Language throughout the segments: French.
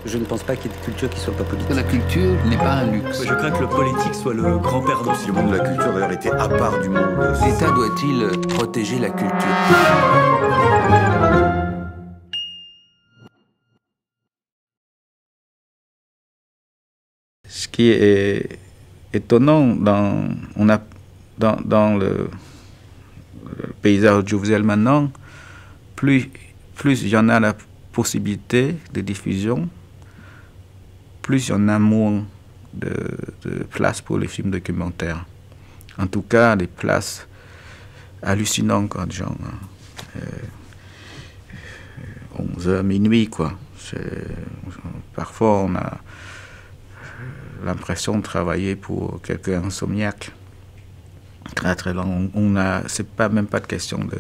Je ne pense pas qu'il y ait de culture qui soit pas politique. La culture n'est pas un luxe. Je crains que le politique soit le grand perdant. Le monde de la culture, d'ailleurs, était à part du monde. L'État doit-il protéger la culture? Ce qui est étonnant dans le paysage audiovisuel maintenant, plus il y en a la possibilité de diffusion, plus il y en a moins de place pour les films documentaires. En tout cas, des places hallucinantes, quoi, genre 11h, minuit, quoi. Parfois, on a l'impression de travailler pour quelqu'un insomniaque. Très très long. C'est pas même pas de question de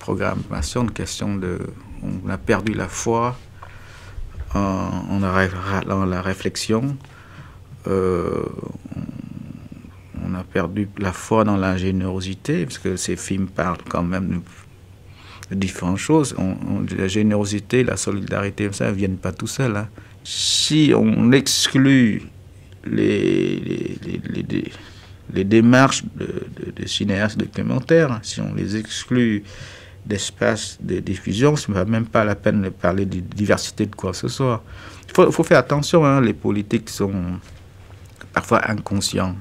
programmation, de question de. On a perdu la foi en la réflexion. On a perdu la foi dans la générosité, parce que ces films parlent quand même de différentes choses. La générosité, la solidarité, ça ne viennent pas tout seuls. Hein. Si on exclut les démarches de cinéastes documentaires, si on les exclut d'espace de diffusion, ce n'est même pas la peine de parler de diversité de quoi que ce soit. Il faut faire attention, hein, les politiques sont parfois inconscients.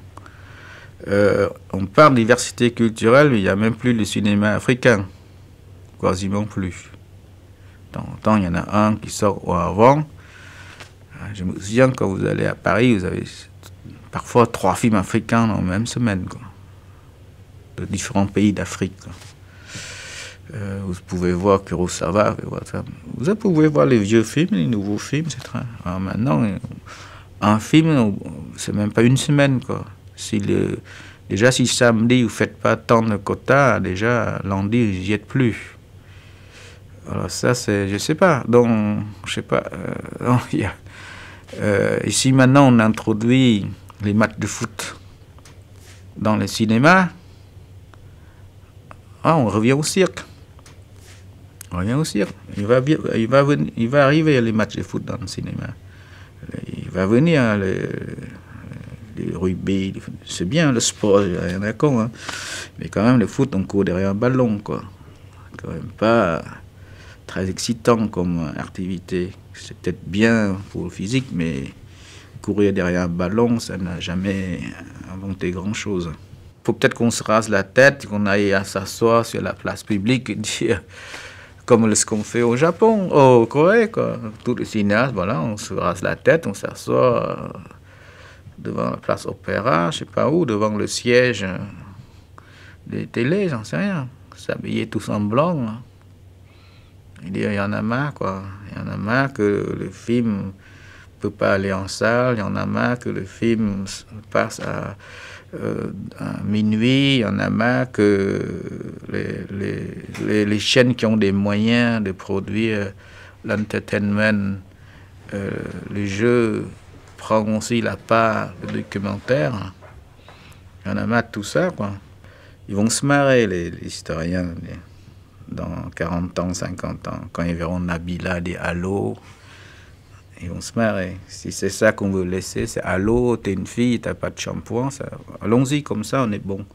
On parle de diversité culturelle, mais il n'y a même plus de cinéma africain. Quasiment plus. De temps en temps, il y en a un qui sort avant. Je me souviens, quand vous allez à Paris, vous avez parfois 3 films africains dans la même semaine, quoi, de différents pays d'Afrique. Vous pouvez voir Kurosawa, vous pouvez voir les vieux films, les nouveaux films, c'est très... Alors maintenant, un film, c'est même pas une semaine, quoi. Déjà, si samedi vous faites pas tant de quotas, déjà lundi, vous n'y êtes plus. Alors ça, c'est, je sais pas. Donc, je sais pas. Ici maintenant, on introduit les matchs de foot dans le cinéma. On revient au cirque. On revient au cirque. Il va arriver les matchs de foot dans le cinéma. Il va venir le rugby. C'est bien le sport, il n'y a rien à con. Hein. Mais quand même, le foot, on court derrière un ballon, quoi. Quand même pas très excitant comme activité. C'est peut-être bien pour le physique, mais courir derrière un ballon, ça n'a jamais inventé grand-chose. Il faut peut-être qu'on se rase la tête, qu'on aille à s'asseoir sur la place publique et dire, comme ce qu'on fait au Japon, au Corée, quoi. Tous les cinéastes, voilà, on se rase la tête, on s'assoit devant la place Opéra, je sais pas où, devant le siège des télés, j'en sais rien. S'habiller tous en blanc. Hein. Il y en a marre, quoi. Il y en a marre que le film ne peut pas aller en salle. Il y en a marre que le film passe à minuit. Il y en a marre que les chaînes qui ont des moyens de produire l'entertainment, les jeux, prennent aussi la part du documentaire. Il y en a marre de tout ça, quoi. Ils vont se marrer, les historiens. Dans 40 ans, 50 ans, quand ils verront Nabila des Allô, ils vont se marrer. Si c'est ça qu'on veut laisser, c'est Allô, t'es une fille, t'as pas de shampoing, allons-y, comme ça, on est bon.